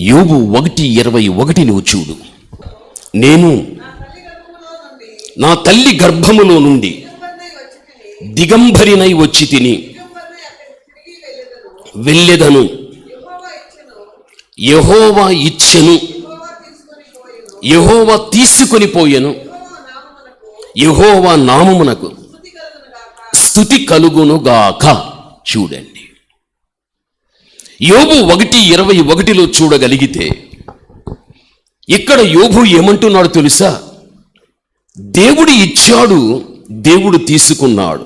యోబు 1:21 నువ్వు చూడు. నేను నా తల్లి గర్భములో నుండి దిగంబరినై వచ్చి తిని వెళ్ళెదను. యెహోవా ఇచ్చెను, యెహోవా తీసుకొని పోయెను, యెహోవా నామమునకు స్తుతి కలుగునుగాక. చూడండి, యోబు 1:21 చూడగలిగితే ఇక్కడ యోబు ఏమంటున్నాడు తెలుసా? దేవుడు ఇచ్చాడు, దేవుడు తీసుకున్నాడు,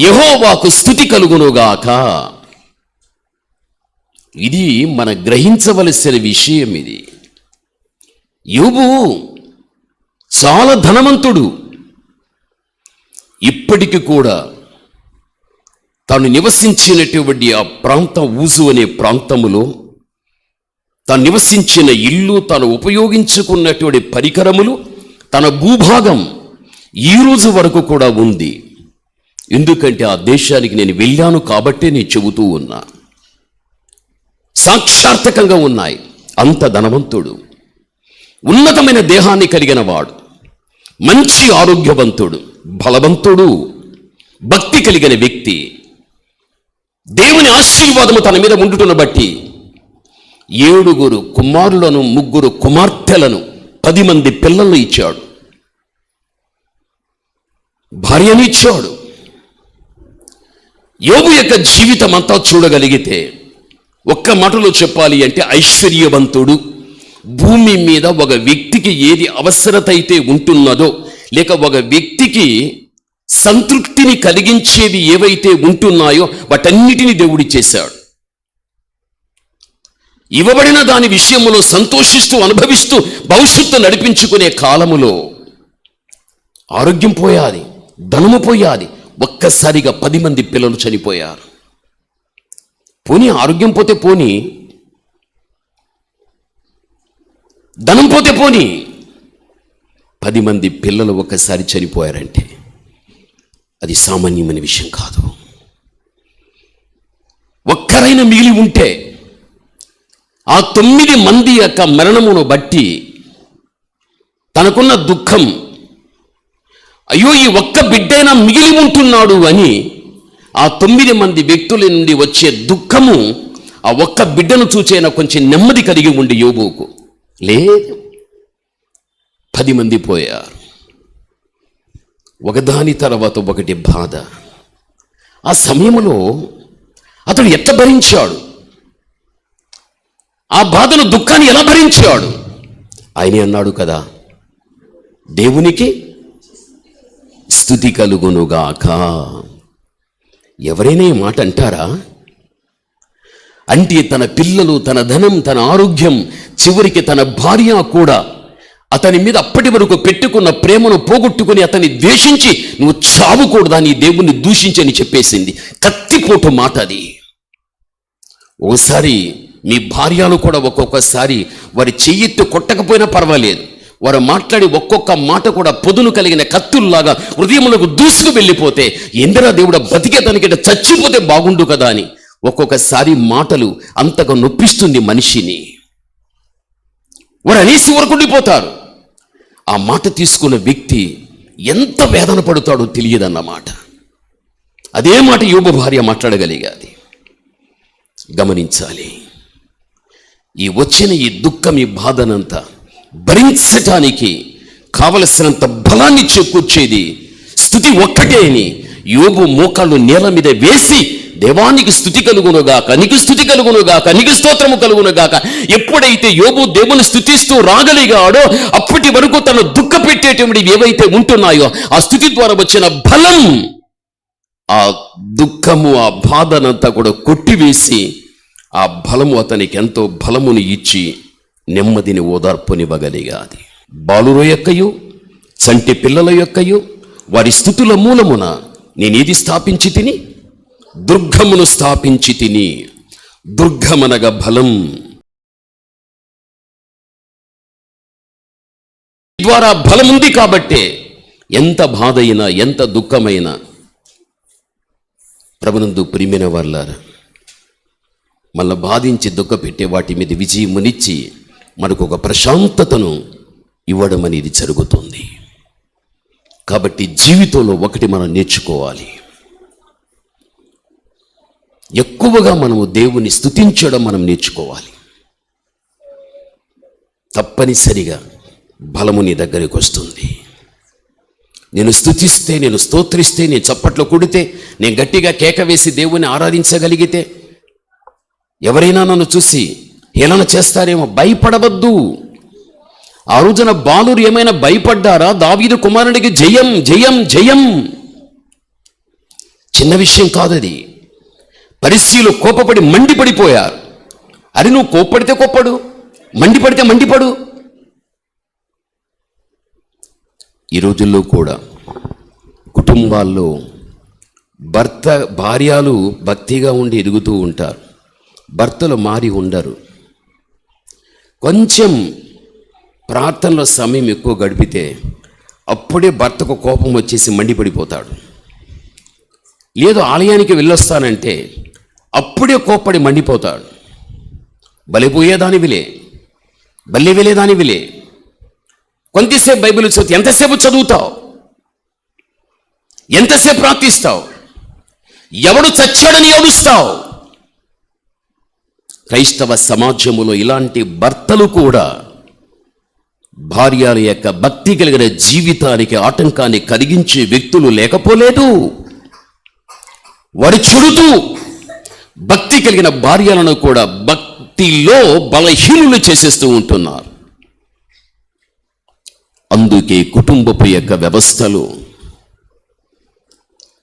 యెహోవాకు స్తుతి కలుగునుగాక. ఇది మన గ్రహించవలసిన విషయం. ఇది యోబు చాలా ధనవంతుడు. ఇప్పటికి కూడా తాను నివసించినటువంటి ఆ ప్రాంతం, ఊజు అనే ప్రాంతములో తాను నివసించిన ఇల్లు, తాను ఉపయోగించుకున్నటువంటి పరికరములు, తన భూభాగం ఈ రోజు వరకు కూడా ఉంది. ఎందుకంటే ఆ దేశానికి నేను వెళ్ళాను కాబట్టే నేను చెబుతూ ఉన్నా. సాక్షార్థకంగా ఉన్నాయి. అంత ధనవంతుడు, ఉన్నతమైన దేహాన్ని కలిగిన వాడు, మంచి ఆరోగ్యవంతుడు, బలవంతుడు, భక్తి కలిగిన వ్యక్తి. దేవుని ఆశీర్వాదము తన మీద ఉండుటను బట్టి 7 కుమారులను, 3 కుమార్తెలను, 10 మంది పిల్లలను ఇచ్చాడు, భార్యని ఇచ్చాడు. యోబు యొక్క జీవితం అంతా చూడగలిగితే ఒక్క మాటలో చెప్పాలి అంటే ఐశ్వర్యవంతుడు. భూమి మీద ఒక వ్యక్తికి ఏది అవసరత అయితే ఉంటున్నదో, లేక ఒక వ్యక్తికి సంతృప్తిని కలిగించేవి ఏవైతే ఉంటున్నాయో వాటన్నిటినీ దేవుడి చేశాడు. ఇవ్వబడిన దాని విషయంలో సంతోషిస్తూ అనుభవిస్తూ భవిష్యత్తు నడిపించుకునే కాలములో ఆరోగ్యం పోయాది, ధనము పోయాది. ఒక్కసారిగా 10 మంది పిల్లలు చనిపోయారు. పోనీ ఆరోగ్యం పోతే పోనీ, ధనం పోతే పోనీ, 10 మంది పిల్లలు ఒక్కసారి చనిపోయారంటే అది సామాన్యమైన విషయం కాదు. ఒక్కరైనా మిగిలి ఉంటే ఆ 9 మంది యొక్క మరణమును బట్టి తనకున్న దుఃఖం, అయ్యో ఈ ఒక్క బిడ్డైనా మిగిలి ఉంటున్నాడు అని ఆ 9 మంది వ్యక్తుల నుండి వచ్చే దుఃఖము ఆ ఒక్క బిడ్డను చూచైనా కొంచెం నెమ్మది కలిగి ఉండి యోబుకు లేదు. 10 మంది పోయారు. ఒకదాని తర్వాత ఒకటి బాధ. ఆ సమయంలో అతడు ఎట్లా భరించాడు? ఆ బాధను, దుఃఖాన్ని ఎలా భరించాడు? ఆయనే అన్నాడు కదా, దేవునికి స్తుతి కలుగునుగాక. ఎవరైనా ఈ మాట అంటారా? అంటే తన పిల్లలు, తన ధనం, తన ఆరోగ్యం, చివరికి తన భార్య కూడా అతని మీద అప్పటి వరకు పెట్టుకున్న ప్రేమను పోగొట్టుకుని అతన్ని ద్వేషించి నువ్వు చావకూడదా, నీ దేవుణ్ణి దూషించని చెప్పేసింది. కత్తిపోటు మాట అది. ఓసారి మీ భార్యలు కూడా ఒక్కొక్కసారి వారి చెయ్యెత్తి కొట్టకపోయినా పర్వాలేదు, వారు మాట్లాడి ఒక్కొక్క మాట కూడా పొదును కలిగిన కత్తుల్లాగా హృదయములకు దూసుకు వెళ్ళిపోతే, ఎందరా దేవుడా బతికేదానికంటే చచ్చిపోతే బాగుండు కదా అని ఒక్కొక్కసారి మాటలు అంతగా నొప్పిస్తుంది మనిషిని. వారు అనేసి వరకు ఉండిపోతారు. ఆ మాట తీసుకున్న వ్యక్తి ఎంత వేదన పడుతాడో తెలియదన్నమాట. అదే మాట యోబు భార్య మాట్లాడగలిగాది. గమనించాలి. ఈ వచ్చిన ఈ దుఃఖం, ఈ బాధనంతా భరించటానికి కావలసినంత బలాన్ని చేకూర్చేది స్తుతి ఒక్కటే అని యోబు మోకాళ్ళు నేల మీద వేసి, దేవానికి స్తుతి కలుగునుగాక, నీకు స్తుతి కలుగునుగాక, నీకు స్తోత్రము కలుగునుగాక. ఎప్పుడైతే యోబు దేవుని స్తుతిస్తూ రాగలిగాడో అప్పటి వరకు తను దుఃఖ పెట్టేటువంటివి ఏవైతే ఉంటున్నాయో ఆ స్తుతి ద్వారా వచ్చిన బలం, ఆ దుఃఖము, ఆ బాధనంతా కూడా కొట్టివేసి ఆ బలము అతనికి ఎంతో బలమును ఇచ్చి నెమ్మదిని, ఓదార్పునివ్వగలిగాది. బాలుర యొక్కయు చంటి పిల్లల యొక్కయు వారి స్థుతుల మూలమున నేనేది స్థాపించి తిని? దుర్గమును స్థాపించి తిని. దుర్గమనగా బలం. ద్వారా బలముంది కాబట్టే ఎంత బాధ అయినా, ఎంత దుఃఖమైనా ప్రభునందు ప్రియమైన వారలారా, మళ్ళీ బాధించి దుఃఖపెట్టే వాటి మీద విజయమునిచ్చి మనకు ఒక ప్రశాంతతను ఇవ్వడం అనేది జరుగుతుంది. కాబట్టి జీవితంలో ఒకటి మనం నేర్చుకోవాలి, ఎక్కువగా మనము దేవుని స్తుతించడం మనం నేర్చుకోవాలి. తప్పనిసరిగా బలము నీ దగ్గరికి వస్తుంది. నేను స్తుతిస్తే, నేను స్తోత్రిస్తే, నేను చప్పట్లు కొడితే, నేను గట్టిగా కేక వేసి దేవుని ఆరాధించగలిగితే ఎవరైనా నన్ను చూసి హేళన చేస్తారేమో. భయపడవద్దు. ఆ రోజున బాలురు ఏమైనా భయపడ్డారా? దావీదు కుమారుడికి జయం జయం జయం. చిన్న విషయం కాదది. పరిస్థితులు కోపపడి మండిపడిపోయారు. అరే నువ్వు కోప్పడితే కోప్పడు, మండిపడితే మండిపడు. ఈ రోజుల్లో కూడా కుటుంబాల్లో భార్యలు భక్తిగా ఉండి ఎదుగుతూ ఉంటారు, భర్తలు మారి ఉండరు. కొంచెం ప్రార్థనలో సమయం ఎక్కువ గడిపితే అప్పుడే భర్తకు కోపం వచ్చేసి మండిపడిపోతాడు. లేదు ఆలయానికి వెళ్ళొస్తానంటే అప్పుడే కోప్పడి మండిపోతాడు. బలిపోయేదానివిలే, బల్లి వెళ్ళేదానివిలే. కొంతసేపు బైబిల్ చదువు, ఎంతసేపు చదువుతావు? ఎంతసేపు ప్రార్థిస్తావు? ఎవడు చచ్చాడని ఏడుస్తావు? క్రైస్తవ సమాజంలో ఇలాంటి భర్తలు కూడా భార్యల యొక్క భక్తి కలిగిన జీవితానికి ఆటంకాన్ని కలిగించే వ్యక్తులు లేకపోలేదు. వారు చుడుతూ భక్తి కలిగిన భార్యలను కూడా భక్తిలో బలహీనులు చేసేస్తూ ఉంటున్నారు. అందుకే కుటుంబపు యొక్క వ్యవస్థలో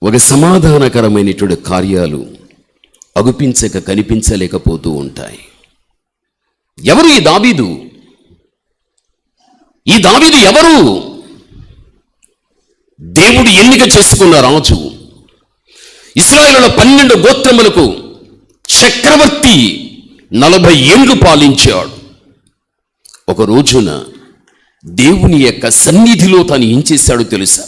ఒక సమాధానకరమైనటువంటి కార్యాలు అగుపించక కనిపించలేకపోతూ ఉంటాయి. ఎవరు ఈ దావీదు? ఈ దావీదు ఎవరు? దేవుడు ఎన్నిక చేసుకున్న రాజు. ఇశ్రాయేలులో 12 గోత్రములకు చక్రవర్తి. 40 ఏళ్ళు పాలించాడు. ఒక రోజున దేవుని యొక్క సన్నిధిలో తాను ఏం చేశాడో తెలుసా?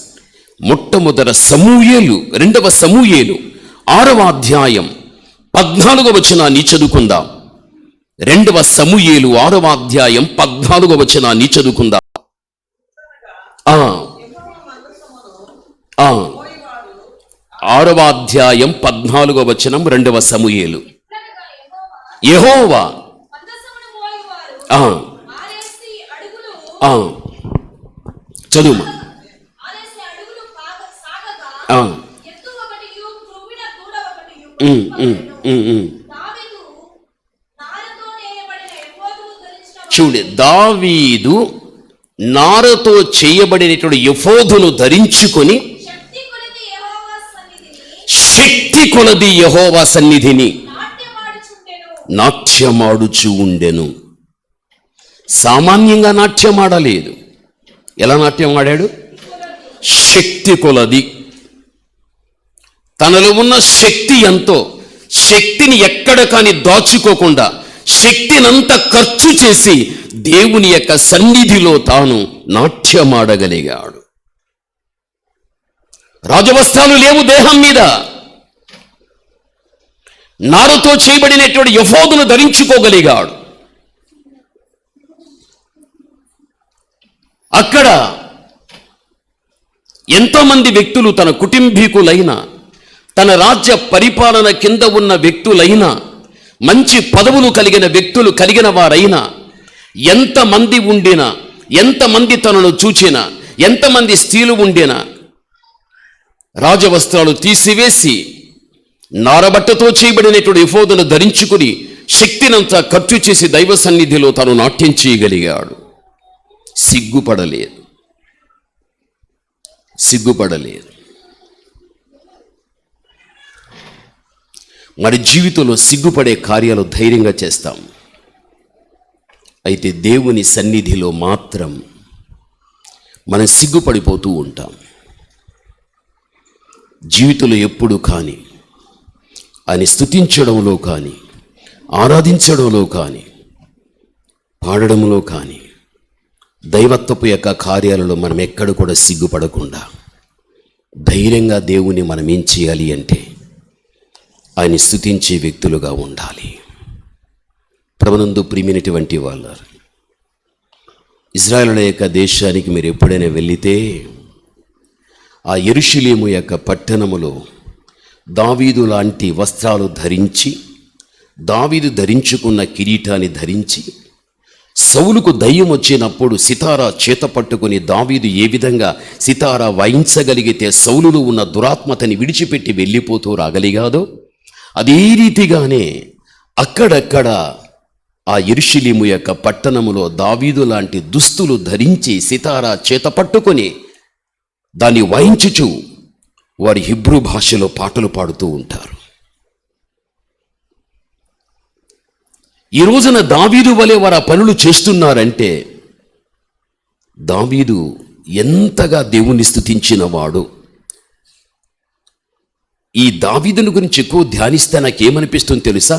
మొట్టమొదట సమూయేలు, 2వ సమూయేలు 6వ అధ్యాయం 14వ వచనాన్ని చదువుకుందాం. 2వ సమూయేలు 6వ అధ్యాయం 14వ వచనాన్ని చదువుకుందాం. 6వ అధ్యాయం 14వ వచనం 2వ సమూయేలు. యెహోవా చదువు. చూడు, దావీదు నారతో చేయబడినటువంటి ఎఫోదును ధరించుకొని శక్తి కొలది యెహోవా సన్నిధిని నాట్యమాడుచు ఉండెను. సామాన్యంగా నాట్యమాడలేదు. ఎలా నాట్యం ఆడాడు? శక్తి కొలది. తనలో ఉన్న శక్తి ఎంతో, శక్తిని ఎక్కడ కానీ దాచుకోకుండా శక్తినంతా ఖర్చు చేసి దేవుని యొక్క సన్నిధిలో తాను నాట్యమాడగలిగాడు. రాజవస్త్రాలు లేవు దేహం మీద. నారుతో చేయబడినటువంటి ఎఫోదును ధరించుకోగలిగాడు. అక్కడ ఎంతోమంది వ్యక్తులు, తన కుటుంబీకులైన, తన రాజ్య పరిపాలన కింద ఉన్న వ్యక్తులైనా, మంచి పదవులు కలిగిన వ్యక్తులు కలిగిన వారైనా, ఎంతమంది ఉండినా, ఎంతమంది తనను చూచినా, ఎంతమంది స్త్రీలు ఉండినా రాజవస్త్రాలు తీసివేసి నారబట్టతో చేయబడినటువంటి ఎఫోదును ధరించుకుని శక్తినంతా ఖర్చు చేసి దైవ సన్నిధిలో తాను నాట్యం చేయగలిగాడు. సిగ్గుపడలేదు. మరి జీవితంలో సిగ్గుపడే కార్యాలు ధైర్యంగా చేస్తాం. అయితే దేవుని సన్నిధిలో మాత్రం మనం సిగ్గుపడిపోతూ ఉంటాం. జీవితంలో ఎప్పుడు కానీ ఆయన స్తుతించడంలో కానీ, ఆరాధించడంలో కానీ, పాడడంలో కానీ, దైవత్వపు యొక్క కార్యాలలో మనం ఎక్కడ కూడా సిగ్గుపడకుండా ధైర్యంగా దేవుని మనం ఏం చేయాలి అంటే ఆయన స్తుతించే వ్యక్తులుగా ఉండాలి. ప్రభునందు ప్రియమైనటువంటి వాళ్ళారు, ఇజ్రాయేలుల యొక్క దేశానికి మీరు ఎప్పుడైనా వెళ్ళితే ఆ యెరూషలేము యొక్క పట్టణములో దావీదు లాంటి వస్త్రాలు ధరించి, దావీదు ధరించుకున్న కిరీటాన్ని ధరించి, సౌలుకు దయ్యం వచ్చినప్పుడు సితారా చేత పట్టుకుని దావీదు ఏ విధంగా సితారా వాయించగలిగితే సౌలులో ఉన్న దురాత్మతని విడిచిపెట్టి వెళ్ళిపోతూ రాగలిగాదో, అదే రీతిగానే అక్కడక్కడ ఆ యెరూషలేము యొక్క పట్టణములో దావీదు లాంటి దుస్తులు ధరించి సితారా చేత పట్టుకొని దాన్ని వాయించుచు వారి హిబ్రూ భాషలో పాటలు పాడుతూ ఉంటారు. ఈ రోజున దావీదు వలె వారు ఆ పనులు చేస్తున్నారంటే దావీదు ఎంతగా దేవుణ్ణి స్తుతించిన వాడు. ఈ దావీదుని గురించి ఎక్కువ ధ్యానిస్తే నాకేమనిపిస్తుంది తెలుసా?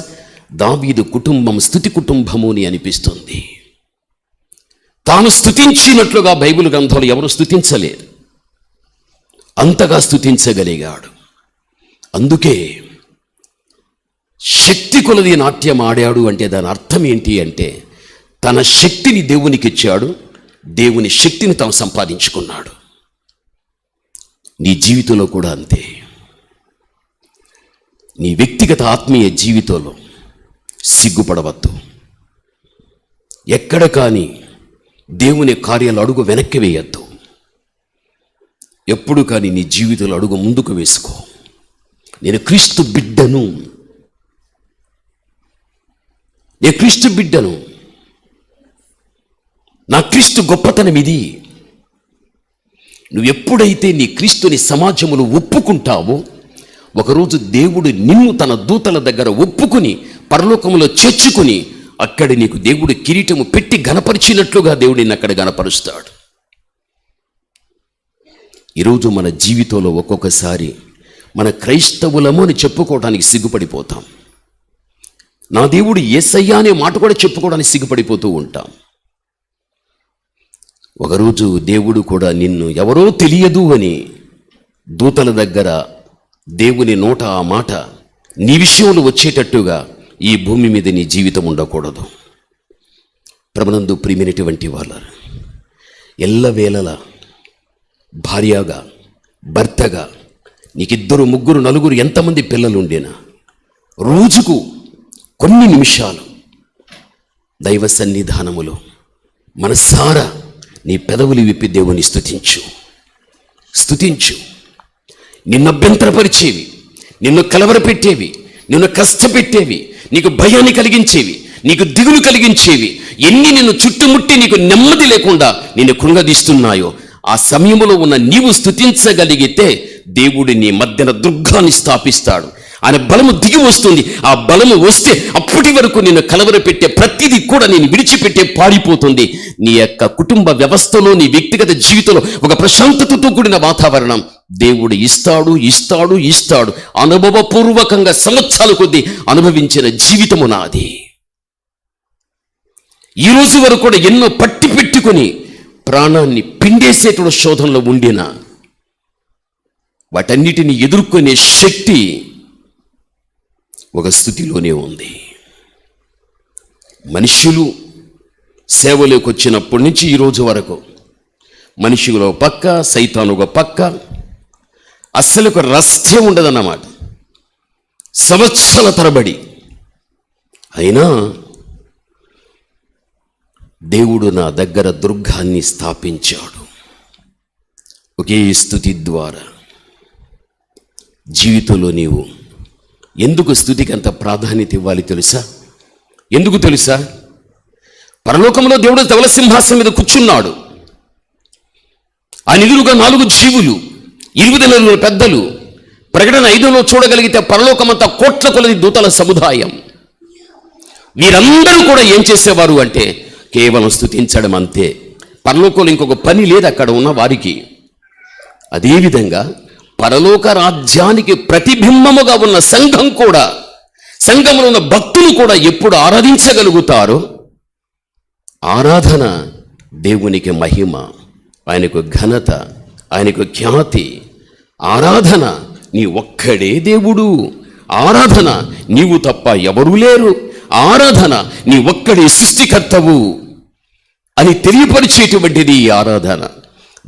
దావీదు కుటుంబం స్తుతి కుటుంబము అని అనిపిస్తుంది. తాను స్తుతించినట్లుగా బైబిల్ గ్రంథంలో ఎవరు స్తుతించలేరు, అంతగా స్తుతించగలిగాడు. అందుకే శక్తి కొలది నాట్యం ఆడాడు అంటే దాని అర్థం ఏంటి అంటే తన శక్తిని దేవునికి ఇచ్చాడు, దేవుని శక్తిని తాను సంపాదించుకున్నాడు. నీ జీవితంలో కూడా అంతే. నీ వ్యక్తిగత ఆత్మీయ జీవితంలో సిగ్గుపడవద్దు. ఎక్కడ కానీ దేవుని కార్యాలు అడుగు వెనక్కి వేయద్దు. ఎప్పుడు కానీ నీ జీవితంలో అడుగు ముందుకు వేసుకో. నేను క్రీస్తు బిడ్డను, నేను క్రీస్తు బిడ్డను, నా క్రీస్తు గొప్పతనం ఇది. నువ్వు ఎప్పుడైతే నీ క్రీస్తుని సమాజములో ఒప్పుకుంటావో ఒకరోజు దేవుడు నిన్ను తన దూతల దగ్గర ఒప్పుకుని పరలోకములో చేర్చుకుని అక్కడ నీకు దేవుడు కిరీటము పెట్టి గణపరిచినట్లుగా దేవుడు నిన్ను అక్కడ గణపరుస్తాడు. ఈరోజు మన జీవితంలో ఒక్కొక్కసారి మన క్రైస్తవులము అని చెప్పుకోవడానికి సిగ్గుపడిపోతాం. నా దేవుడు యేసయ్య అనే మాట కూడా చెప్పుకోవడానికి సిగ్గుపడిపోతూ ఉంటాం. ఒకరోజు దేవుడు కూడా నిన్ను ఎవరో తెలియదు అని దూతల దగ్గర దేవుని నోట ఆ మాట నీ విషయంలో వచ్చేటట్టుగా ఈ భూమి మీద నీ జీవితం ఉండకూడదు. ప్రభునందు ప్రియమైనటువంటి వాళ్ళారు, ఎల్లవేళలా భార్యగా భర్తగా నీకిద్దరు ముగ్గురు నలుగురు ఎంతమంది పిల్లలు ఉండేనా రోజుకు కొన్ని నిమిషాలు దైవ సన్నిధానములో మనసారా నీ పెదవులు విప్పి దేవుని స్తుతించు. నిన్ను అభ్యంతరపరిచేవి, నిన్ను కలవరపెట్టేవి, నిన్ను కష్టపెట్టేవి, నీకు భయాన్ని కలిగించేవి, నీకు దిగులు కలిగించేవి ఎన్ని నిన్ను చుట్టుముట్టి నీకు నెమ్మది లేకుండా నిన్ను కృంగదీస్తున్నాయో ఆ సమయంలో ఉన్న నీవు స్తుతించగలిగితే దేవుడు నీ మధ్యన దుర్గాన్ని స్థాపిస్తాడు. ఆయన బలము దిగి వస్తుంది. ఆ బలము వస్తే అప్పటి వరకు నిన్ను కలవరపెట్టే ప్రతిదీ కూడా నేను విడిచిపెట్టే పారిపోతుంది. నీ యొక్క కుటుంబ వ్యవస్థలో, నీ వ్యక్తిగత జీవితంలో ఒక ప్రశాంతతతో కూడిన వాతావరణం దేవుడు ఇస్తాడు. అనుభవపూర్వకంగా సంవత్సరాల కొద్దీ అనుభవించిన జీవితము నాది. ఈ రోజు వరకు కూడా ఎన్నో పట్టి పెట్టుకుని ప్రాణాన్ని పిండేసేటువంటి శోధనలో ఉండిన వాటన్నిటిని ఎదుర్కొనే శక్తి ఒక స్థితిలోనే ఉంది. మనుషులు సేవలోకి వచ్చినప్పటి నుంచి ఈరోజు వరకు మనుషులు ఒక పక్క, సైతాను ఒక పక్క, అస్సలు ఒక రస్త్యం ఉండదన్నమాట. సంవత్సరాల తరబడి అయినా దేవుడు నా దగ్గర దుర్గాన్ని స్థాపించాడు. ఒకే స్తుతి ద్వారా జీవితంలో నీవు ఎందుకు స్తుతికి అంత ప్రాధాన్యత ఇవ్వాలి తెలుసా? ఎందుకు తెలుసా? పరలోకంలో దేవుడు ధవల సింహాసనం మీద కూర్చున్నాడు. ఆయన ఎదురుగా 4 జీవులు, 20 నెలల పెద్దలు. ప్రకటన 5లో చూడగలిగితే పరలోకమంతా కోట్ల కొలది దూతల సముదాయం. వీరందరూ కూడా ఏం చేసేవారు అంటే కేవలం స్తుతించడం అంతే. పరలోకంలో ఇంకొక పని లేదు అక్కడ ఉన్న వారికి. అదేవిధంగా పరలోక రాజ్యానికి ప్రతిబింబముగా ఉన్న సంఘం కూడా, సంఘంలో ఉన్న భక్తులు కూడా ఎప్పుడు ఆరాధించగలుగుతారో ఆరాధన దేవునికి మహిమ, ఆయనకు ఘనత, ఆయనకు ఖ్యాతి. ఆరాధన నీ ఒక్కడే దేవుడు, ఆరాధన నీవు తప్ప ఎవరూ లేరు, ఆరాధన నీ ఒక్కడి సృష్టికర్తవు అని తెలియపరిచేటువంటిది ఈ ఆరాధన.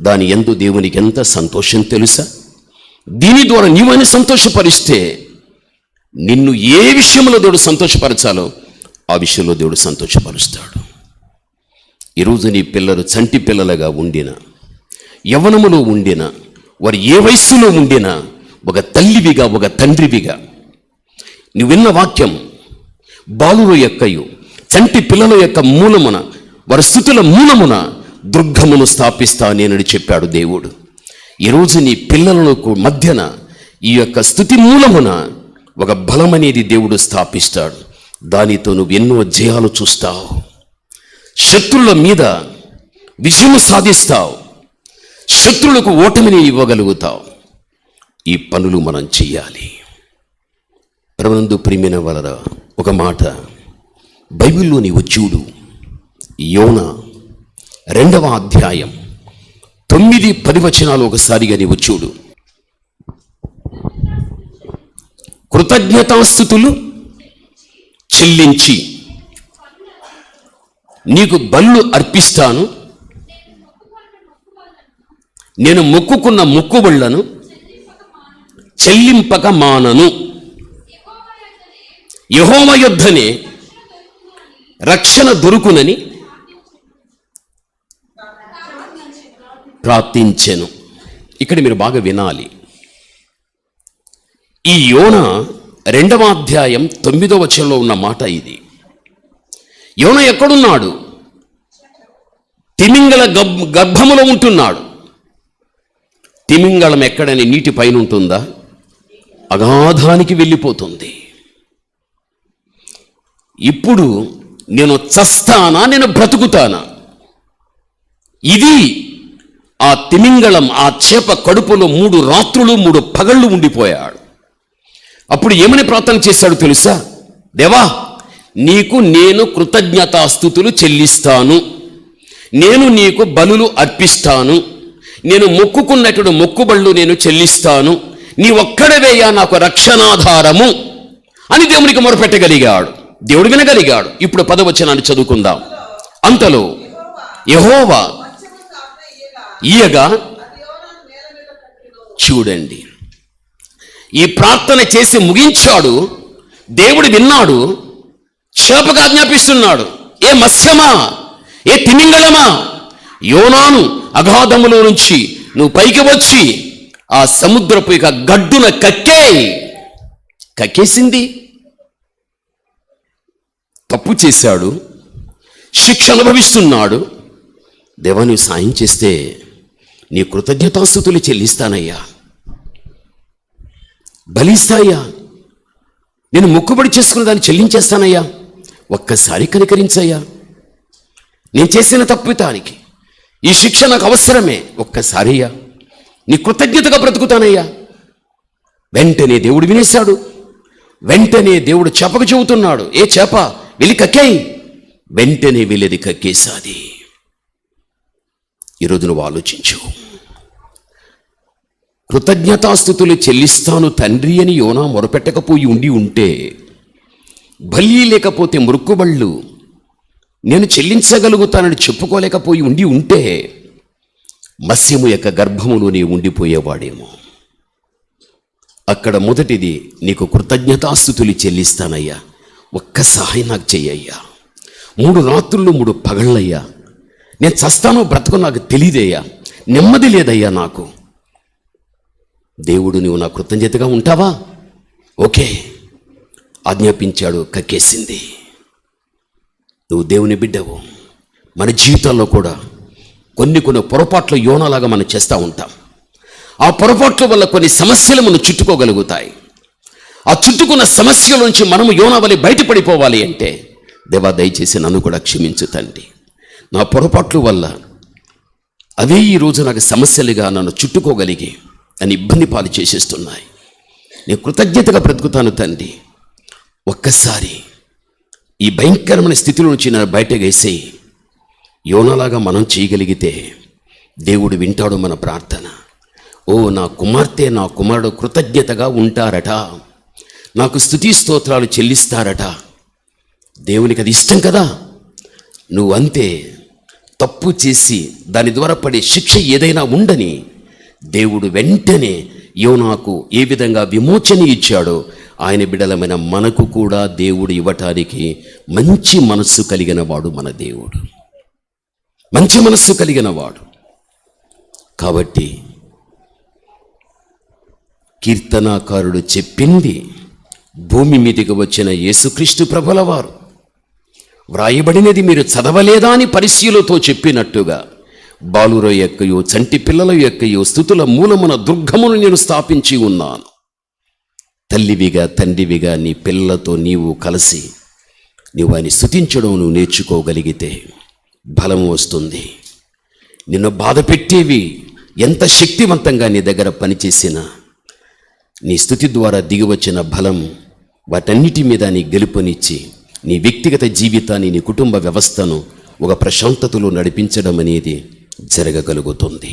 దాని యందు దేవునికి ఎంత సంతోషం తెలుసా? దీని ద్వారా నీవని సంతోషపరిస్తే నిన్ను ఏ విషయంలో దేవుడు సంతోషపరచాలో ఆ విషయంలో దేవుడు సంతోషపరుస్తాడు. ఈరోజు నీ పిల్లలు చంటి పిల్లలుగా ఉండిన, యవ్వనములో ఉండిన, వారు ఏ వయస్సులో ఉండినా ఒక తల్లివిగా ఒక తండ్రివిగా నువ్వు విన్న వాక్యం, బాలుల యొక్కయు చంటి పిల్లల యొక్క మూలమున వారి స్థుతుల మూలమున దుర్గమును స్థాపిస్తా నేనని చెప్పాడు దేవుడు. ఈరోజు నీ పిల్లలకు మధ్యన ఈ యొక్క స్థుతి మూలమున ఒక బలమనేది దేవుడు స్థాపిస్తాడు. దానితో నువ్వు ఎన్నో జయాలు చూస్తావు, శత్రువుల మీద విజయం సాధిస్తావు, శత్రువులకు ఓటమిని ఇవ్వగలుగుతావు. ఈ పనులు మనం చెయ్యాలి. ప్రభునందు ప్రియమైన వారరా, ఒక మాట బైబిల్లో నీవు చూడు. యోనా 2వ అధ్యాయం 9-10 వచనాలు ఒకసారిగా నీవు చూడు. కృతజ్ఞతాస్తుతులు చెల్లించి నీకు బలులు అర్పిస్తాను, నేను మొక్కుకున్న మొక్కుబళ్లను చెల్లింపక మానను. యెహోవా యొద్దనే రక్షణ దొరుకునని ప్రార్థించెను. ఇక్కడ మీరు బాగా వినాలి. ఈ యోనా 2వ అధ్యాయం 9వ వచనంలో ఉన్న మాట ఇది. యోనా ఎక్కడున్నాడు? తిమింగల గర్భములో ఉంటున్నాడు. తిమింగళం ఎక్కడని నీటి పైన ఉంటుందా? అగాధానికి వెళ్ళిపోతుంది. ఇప్పుడు నేను చస్తానా, నేను బ్రతుకుతానా? ఇది ఆ తిమింగళం, ఆ చేప కడుపులో 3 రాత్రులు 3 పగళ్ళు ఉండిపోయాడు. అప్పుడు ఏమని ప్రార్థన చేశాడు తెలుసా? దేవా, నీకు నేను కృతజ్ఞతాస్తుతులు చెల్లిస్తాను, నేను నీకు బలులు అర్పిస్తాను, నేను మొక్కుకున్నటువంటి మొక్కుబళ్ళు నేను చెల్లిస్తాను, నీ ఒక్కడవేయా నాకు రక్షణాధారము అని దేవునికి మొరపెట్టగలిగాడు. దేవుడు వినగలిగాడు. ఇప్పుడు 10వ వచనాన్ని చదువుకుందాం. అంతలో యెహోవా ఇయ్యగా, చూడండి, ఈ ప్రార్థన చేసి ముగించాడు. దేవుడు విన్నాడు. చేపకు ఆజ్ఞాపిస్తున్నాడు, ఏ మత్స్యమా, ఏ తిమింగళమా, యోనాను అగాధములో నుంచి నువ్వు పైకి వచ్చి ఆ సముద్రపు ఇక గడ్డున కక్కేసింది. తప్పు చేశాడు, శిక్ష అనుభవిస్తున్నాడు. దేవా, నువ్వు సాయం చేస్తే నీ కృతజ్ఞతాస్తుతులు చెల్లిస్తానయ్యా, బలిస్తాయ్యా, నేను మొక్కుబడి చేసుకున్న దాన్ని చెల్లించేస్తానయ్యా, ఒక్కసారి కనికరించయ్యా, నేను చేసిన తప్పితానికి ఈ శిక్ష నాకు అవసరమే, ఒక్కసారయ్యా, నీ కృతజ్ఞతగా బ్రతుకుతానయ్యా. వెంటనే దేవుడు వినేశాడు. వెంటనే దేవుడు చేపకు చెబుతున్నాడు, ఏ చేప, వెళ్ళి కక్కేయి. వెంటనే వెళ్ళేది కక్కేసాది. ఈరోజు నువ్వు ఆలోచించు. కృతజ్ఞతాస్తుతులు చెల్లిస్తాను తండ్రి అని యోనా మొరపెట్టకపోయి ఉంటే, బలి లేకపోతే మొక్కుబళ్ళు నేను చెల్లించగలుగుతానని చెప్పుకోలేకపోయి ఉంటే, మత్స్యము యొక్క గర్భములోనే ఉండిపోయేవాడేమో. అక్కడ మొదటిది, నీకు కృతజ్ఞతాస్తుతులు చెల్లిస్తానయ్యా, ఒక్క సహాయం నాకు చెయ్యయ్యా. 3 రాత్రులు 3 పగళ్ళయ్యా, నేను చస్తానో బ్రతకో నాకు తెలియదయ్యా, నెమ్మది లేదయ్యా నాకు. దేవుడు, నువ్వు నా కృతజ్ఞతగా ఉంటావా? ఓకే, ఆజ్ఞాపించాడు, కక్కేసింది. నువ్వు దేవుని బిడ్డవు. మన జీవితాల్లో కూడా కొన్ని పొరపాట్లు యోనాలాగా మనం చేస్తూ ఉంటాం. ఆ పొరపాట్ల వల్ల కొన్ని సమస్యలు మనం చుట్టుకోగలుగుతాయి. ఆ చుట్టుకున్న సమస్యల నుంచి మనము యోనా వలె బయటపడిపోవాలి అంటే, దేవా, దయచేసి నన్ను కూడా క్షమించు తండ్రి. నా పొరపాట్ల వల్ల అవే ఈరోజు నాకు సమస్యలుగా నన్ను చుట్టుకోగలిగి నన్ను ఇబ్బంది పాలు చేసేస్తున్నాయి. నేను కృతజ్ఞతగా బ్రతుకుతాను తండ్రి. ఒక్కసారి ఈ భయంకరమైన స్థితిలో నుంచి నన్ను బయటగేసి యోనాలాగా మనం చేయగలిగితే దేవుడు వింటాడు మన ప్రార్థన. ఓ నా కుమార్తె, నా కుమారుడు కృతజ్ఞతగా ఉంటారట, నాకు స్తుతి స్తోత్రాలు చెల్లిస్తారట. దేవునికి అది ఇష్టం కదా. నువ్వు అంతే, తప్పు చేసి దాని ద్వారా పడే శిక్ష ఏదైనా ఉండని దేవుడు వెంటనే యోనాకు ఏ విధంగా విమోచన ఇచ్చాడో ఆయన బిడ్డలమైన మనకు కూడా దేవుడు ఇవ్వటానికి మంచి మనస్సు కలిగిన వాడు మన దేవుడు, మంచి మనస్సు కలిగిన వాడు. కాబట్టి కీర్తనాకారుడు చెప్పింది భూమి మీదకి వచ్చిన యేసుక్రీస్తు ప్రభుల వారు వ్రాయబడినది మీరు చదవలేదా అని పరిశీలతో చెప్పినట్టుగా బాలుర యొక్కయో చంటి పిల్లల యొక్కయో స్థుతుల మూలమున దుర్గమును నేను స్థాపించి ఉన్నాను. తల్లివిగా తండ్రివిగా నీ పిల్లలతో నీవు కలిసి నీవు ఆయన స్తుతించడం నువ్వు నేర్చుకోగలిగితే బలం వస్తుంది. నిన్ను బాధ పెట్టేవి ఎంత శక్తివంతంగా నీ దగ్గర పనిచేసినా నీ స్తుతి ద్వారా దిగివచ్చిన బలం వాటన్నిటి మీద నీ గెలుపునిచ్చి నీ వ్యక్తిగత జీవితాన్ని, నీ కుటుంబ వ్యవస్థను ఒక ప్రశాంతతలో నడిపించడం అనేది జరగగలుగుతుంది.